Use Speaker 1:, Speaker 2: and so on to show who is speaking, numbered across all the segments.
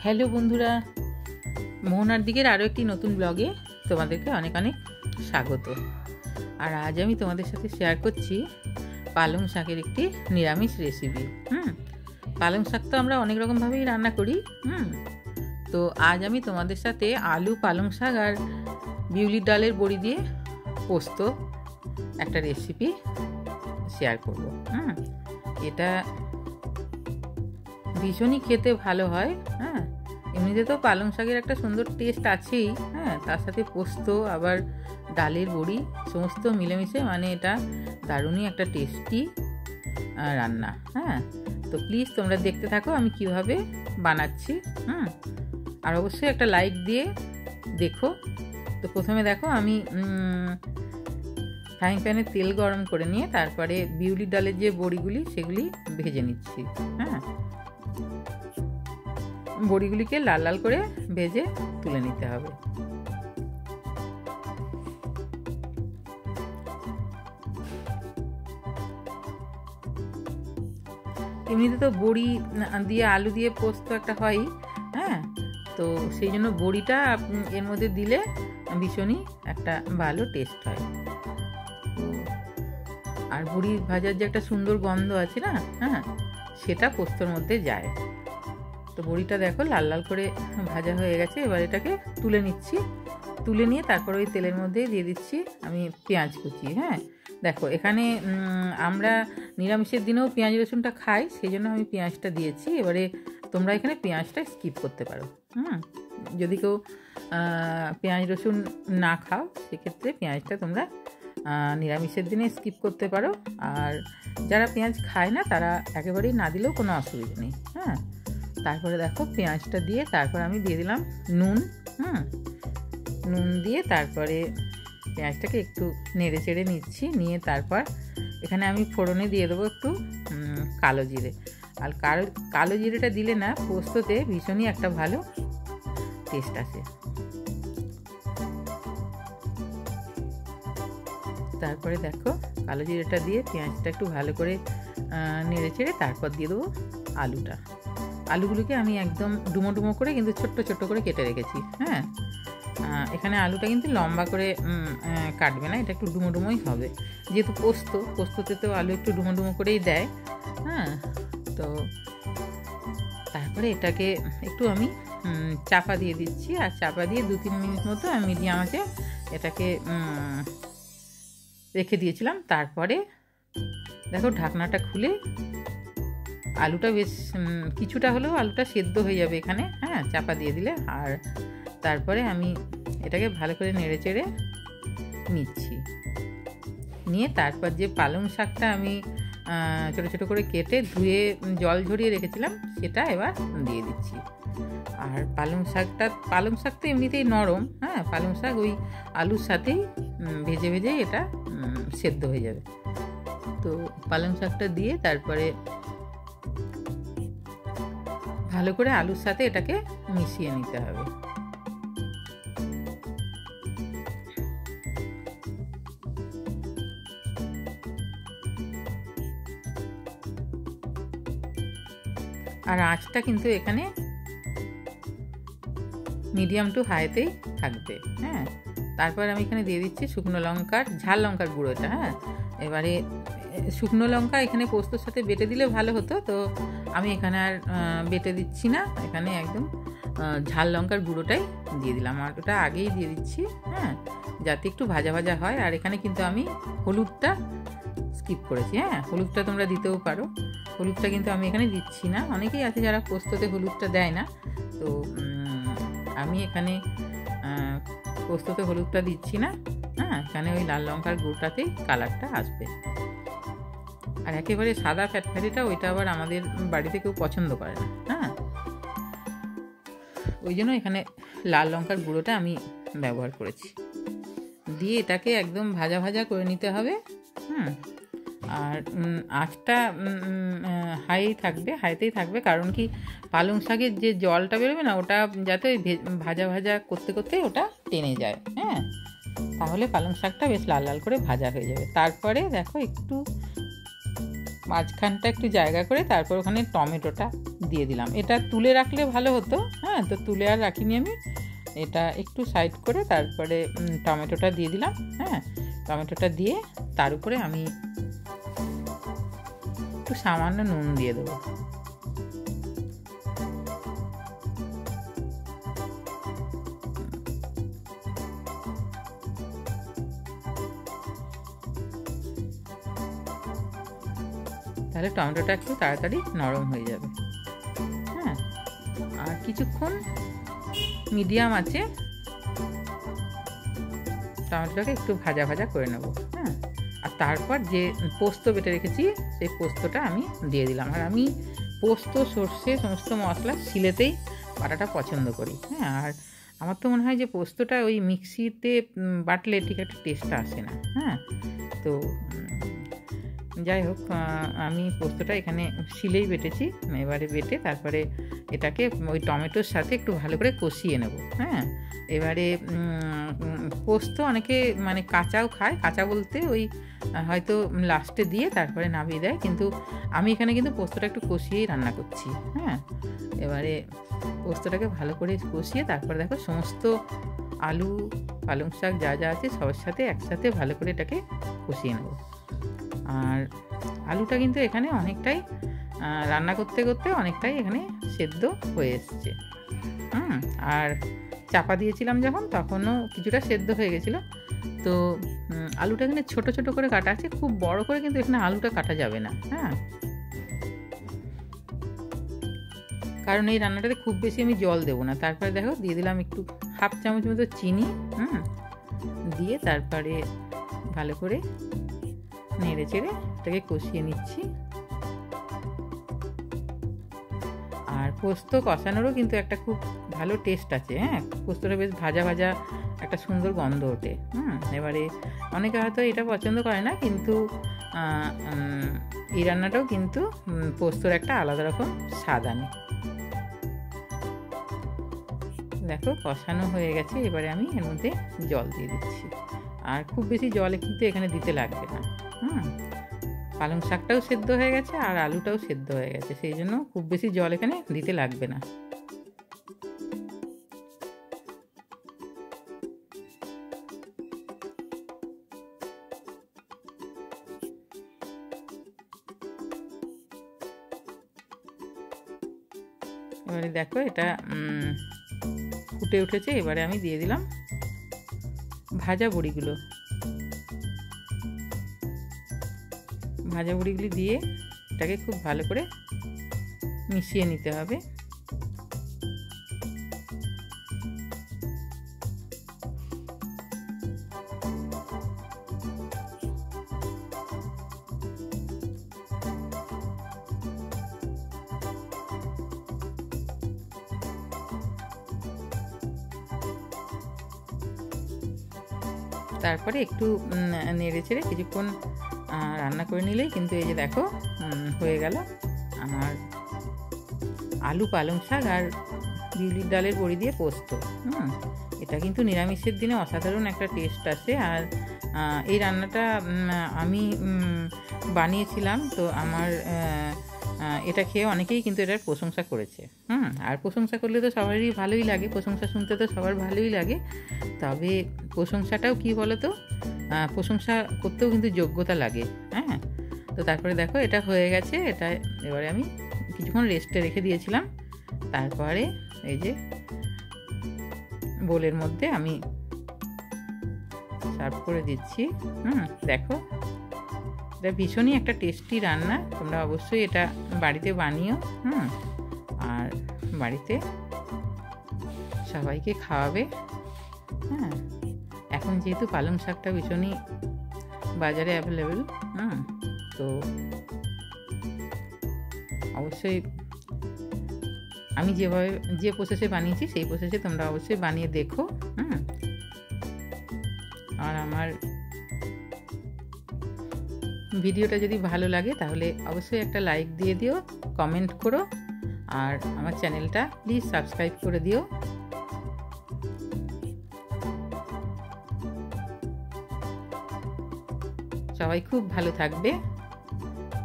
Speaker 1: Hello বন্ধুরা, মোহনার দিকের আরও একটি নতুন ব্লগে তোমাদেরকে অনেক অনেক স্বাগত। আর আজ আমি তোমাদের সাথে শেয়ার করছি পালং শাকের একটি নিরামিষ রেসিপি। পালং শাক তো আমরা অনেক রকমভাবেই রান্না করি। তো আজ আমি তোমাদের সাথে আলু পালং শাক আর বিউলির ডালের বড়ি দিয়ে পোস্ত একটা রেসিপি শেয়ার করব। এটা ভীষণই খেতে ভালো হয়। এমনিতে তো পালং শাকের একটা সুন্দর টেস্ট আছেই, তার সাথে পোস্ত আবার ডালের বড়ি সমস্ত মিলেমিশে মানে এটা দারুণই একটা টেস্টি রান্না। তো প্লিজ তোমরা দেখতে থাকো আমি কিভাবে বানাচ্ছি। আর অবশ্যই একটা লাইক দিয়ে দেখো। তো প্রথমে দেখো আমি ফ্রাইং প্যানে তেল গরম করে নিয়ে তারপরে বিউলির ডালের যে বড়িগুলি সেগুলি ভেজে নিচ্ছি। বড়িগুলিকে লাল লাল করে ভেজে তুলে নিতে হবে। এমনিতে তো বড়ি দিয়ে আলু দিয়ে পোস্ত একটা হয়, তো সেই জন্য বড়িটা এর মধ্যে দিলে ভীষণই একটা ভালো টেস্ট হয়। আর বড়ি ভাজার যে একটা সুন্দর গন্ধ আছে না, সেটা পোস্তর মধ্যে যায়। তো বড়িটা দেখো লাল লাল করে ভাজা হয়ে গেছে। এবার এটাকে তুলে নিচ্ছি। তুলে নিয়ে তারপর ওই তেলের মধ্যে দিয়ে দিচ্ছি আমি পেঁয়াজ কুচি। দেখো এখানে আমরা নিরামিষের দিনেও পেঁয়াজ রসুনটা খাই, সেই জন্য আমি পেঁয়াজটা দিয়েছি। এবারে তোমরা এখানে পেঁয়াজটা স্কিপ করতে পারো। যদি কেউ পেঁয়াজ রসুন না খাও সেক্ষেত্রে পেঁয়াজটা তোমরা নিরামিষের দিনে স্কিপ করতে পারো। আর যারা পেঁয়াজ খায় না তারা একেবারেই না দিলেও কোনো অসুবিধা নেই। তারপরে দেখো পেঁয়াজটা দিয়ে তারপর আমি দিয়ে দিলাম নুন। নুন দিয়ে তারপরে পেঁয়াজটাকে একটু নেড়ে চেড়ে নিচ্ছি। নিয়ে তারপর এখানে আমি ফোড়নে দিয়ে দেবো একটু কালো জিরে। আর কালো জিরেটা দিলে না পোস্ততে ভীষণই একটা ভালো টেস্ট আসে। তারপরে দেখো কালো জিরেটা দিয়ে পেঁয়াজটা একটু ভালো করে নেড়ে চেড়ে তারপর দিয়ে দেবো আলুটা। আলুগুলোকে আমি একদম ডুমো ডুমো করে কিন্তু ছোট্ট ছোট্ট করে কেটে রেখেছি। এখানে আলুটা কিন্তু লম্বা করে কাটবে না, এটা একটু ডুমো ডুমোই হবে, যেহেতু পোস্ততে তো আলু একটু ডুমো ডুমো করেই দেয়। তো তারপরে এটাকে একটু আমি চাপা দিয়ে দিচ্ছি। আর চাপা দিয়ে 2-3 মিনিট মতো আমি মিডিয়াম আঁচে এটাকে রেখে দিয়েছিলাম। তারপরে দেখো ঢাকনাটা খুলে আলুটা বেশ কিছুটা হলেও আলুটা সেদ্ধ হয়ে যাবে এখানে, চাপা দিয়ে দিলে। আর তারপরে আমি এটাকে ভালো করে নেড়ে চেড়ে নিচ্ছি। নিয়ে তারপর যে পালং শাকটা আমি ছোটো ছোটো করে কেটে ধুয়ে জল ঝরিয়ে রেখেছিলাম সেটা এবার দিয়ে দিচ্ছি। আর পালং শাক তো এমনিতেই নরম, পালং শাক ওই আলুর সাথেই ভেজে ভেজে এটা সেদ্ধ হয়ে যাবে। তো পালং শাকটা দিয়ে তারপরে ভালো করে আলুর সাথে এটাকে মিশিয়ে নিতে হবে। আর আঁচটা কিন্তু এখানে মিডিয়াম টু হাইতেই থাকবে। তারপর আমি এখানে দিয়ে দিচ্ছি শুকনো লঙ্কার ঝাল লঙ্কার গুঁড়ো। এটা এবারে শুকনো লঙ্কা এখানে পোস্তর সাথে বেটে দিলে ভালো হতো, তো আমি এখানে আর বেটে দিচ্ছি না, এখানে একদম ঝাল লঙ্কার গুঁড়োটাই দিয়ে দিলাম। আর ওটা আগেই দিয়ে দিচ্ছি যাতে একটু ভাজা ভাজা হয়। আর এখানে কিন্তু আমি হলুদটা স্কিপ করেছি। হলুদটা তোমরা দিতেও পারো, হলুদটা কিন্তু আমি এখানে দিচ্ছি না। অনেকেই আছে যারা পোস্ততে হলুদটা দেয় না, তো আমি এখানে পোস্ততে হলুদটা দিচ্ছি না। এখানে ওই লাল লঙ্কার গুঁড়োটাতেই কালারটা আসবে। আর একেবারে সাদা ফ্যাটফ্যাটিটা ওইটা আবার আমাদের বাড়িতে কেউ পছন্দ করে না, ওই জন্য এখানে লাল লঙ্কার গুঁড়োটা আমি ব্যবহার করেছি। দিয়ে এটাকে একদম ভাজা ভাজা করে নিতে হবে। আর আঁচটা হাইতেই থাকবে, কারণ কি পালং শাকের যে জলটা বেরোবে না ওটা যাতে ভাজা ভাজা করতে করতে ওটা টেনে যায়। তাহলে পালং শাকটা বেশ লাল লাল করে ভাজা হয়ে যাবে। তারপরে দেখো একটু মাঝখানটা একটু জায়গা করে তারপর ওখানে টমেটোটা দিয়ে দিলাম। এটা তুলে রাখলে ভালো হতো, হ্যাঁ, তো তুলে আর রাখিনি আমি। এটা একটু সাইড করে তারপরে টমেটোটা দিয়ে দিলাম। হ্যাঁ, টমেটোটা দিয়ে তার উপরে আমি একটু সামান্য নুন দিয়ে দেবো। তাহলে টমেটোটা একটু তাড়াতাড়ি নরম হয়ে যাবে। হ্যাঁ, আর কিছুক্ষণ মিডিয়াম আছে টমেটোটাকে একটু ভাজা ভাজা করে নেব। হ্যাঁ, আর তারপর যে পোস্ত বেটে রেখেছি সেই পোস্তটা আমি দিয়ে দিলাম। আর আমি পোস্ত, সর্ষে, সমস্ত মশলা শিলেতেই বাটাটা পছন্দ করি। হ্যাঁ, আর আমার তো মনে হয় যে পোস্তটা ওই মিক্সিতে বাটলে ঠিক একটা টেস্টটা আসে না। হ্যাঁ, তো যাই হোক, আমি পোস্তটা এখানে শিলেই বেটেছি। এবারে বেটে তারপরে এটাকে ওই টমেটোর সাথে একটু ভালো করে কষিয়ে নেব। হ্যাঁ, এবারে পোস্ত অনেকে মানে কাঁচাও খায়, কাঁচা বলতে ওই হয়তো লাস্টে দিয়ে তারপরে নামিয়ে দেয়, কিন্তু আমি এখানে কিন্তু পোস্তটা একটু কষিয়েই রান্না করছি। হ্যাঁ, এবারে পোস্তটাকে ভালো করে কষিয়ে তারপরে দেখো সমস্ত আলু, পালং শাক যা যা আছে সবার সাথে একসাথে ভালো করে এটাকে কষিয়ে নেব। আর আলুটা কিন্তু এখানে অনেকটাই রান্না করতে করতে অনেকটাই এখানে সেদ্ধ হয়ে এসছে। আর চাপা দিয়েছিলাম যখন, তখনও কিছুটা সেদ্ধ হয়ে গেছিলো। তো আলুটা এখানে ছোট ছোট করে কাটা আছে, খুব বড় করে কিন্তু এখানে আলুটা কাটা যাবে না। হ্যাঁ, কারণ এই রান্নাটাতে খুব বেশি আমি জল দেবো না। তারপরে দেখো দিয়ে দিলাম একটু হাফ চামচ মতো চিনি। দিয়ে তারপরে ভালো করে নেড়ে চেড়ে এটাকে কষিয়ে নিচ্ছি। আর পোস্ত কষানোরও কিন্তু একটা খুব ভালো টেস্ট আছে। হ্যাঁ, পোস্তটা বেশ ভাজা ভাজা একটা সুন্দর গন্ধ ওঠে। এবারে অনেকে হয়তো এটা পছন্দ করে না, কিন্তু এই রান্নাটাও কিন্তু পোস্তর একটা আলাদা রকম স্বাদ আনে। দেখো কষানো হয়ে গেছে, এবারে আমি এর মধ্যে জল দিয়ে দিচ্ছি। আর খুব বেশি জল কিন্তু এখানে দিতে লাগবে না। পালং শাকটাও সেদ্ধ হয়ে গেছে আর আলুটাও সেদ্ধ হয়ে গেছে, সেই জন্য খুব বেশি জল এখানে দিতে লাগবে না। এবারে দেখো এটা ফুটে উঠেছে। এবারে আমি দিয়ে দিলাম ভাজা বড়িগুলো। ভাজা বড়িগুলি দিয়ে এটাকে খুব ভালো করে মিশিয়ে নিতে হবে। তারপরে একটু নেড়ে চেড়ে কিছুক্ষণ রান্না করে নিলেই কিন্তু এই যে দেখো হয়ে গেল আমার আলু, পালং শাক আর বিউলির ডালের বড়ি দিয়ে পোস্ত। এটা কিন্তু নিরামিষের দিনে অসাধারণ একটা টেস্ট আসে। আর এই রান্নাটা আমি বানিয়েছিলাম, তো আমার এটা খেয়ে অনেকেই কিন্তু এটার প্রশংসা করেছে। আর প্রশংসা করলে তো সবারই ভালোই লাগে, প্রশংসা শুনতে তো সবার ভালোই লাগে। তবে প্রশংসাটাও কি বলো তো, প্রশংসা করতেও কিন্তু যোগ্যতা লাগে। হ্যাঁ, তো তারপরে দেখো এটা হয়ে গেছে। এটা এবারে আমি কিছুক্ষণ রেস্টে রেখে দিয়েছিলাম। তারপরে এই যে বোলের মধ্যে আমি সার্ভ করে দিচ্ছি। দেখো এটা ভীষণই একটা টেস্টি রান্না, তোমরা অবশ্যই এটা বাড়িতে বানিও। আর বাড়িতে সবাইকে খাওয়াবে। হ্যাঁ, এখন যেহেতু পালং শাকটা ভীষণই বাজারে অ্যাভেলেবেল, তো অবশ্যই আমি যেভাবে যে প্রসেসে বানিয়েছি সেই প্রসেসে তোমরা অবশ্যই বানিয়ে দেখো। আর আমার ভিডিওটা যদি ভালো লাগে তাহলে অবশ্যই একটা লাইক দিয়ে দিও, কমেন্ট করো, আর আমার চ্যানেলটা প্লিজ সাবস্ক্রাইব করে দিও। সবাই খুব ভালো থাকবে।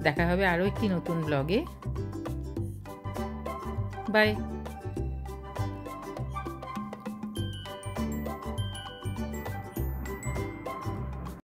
Speaker 1: দেখা হবে আরও একটি নতুন ব্লগে। বাই।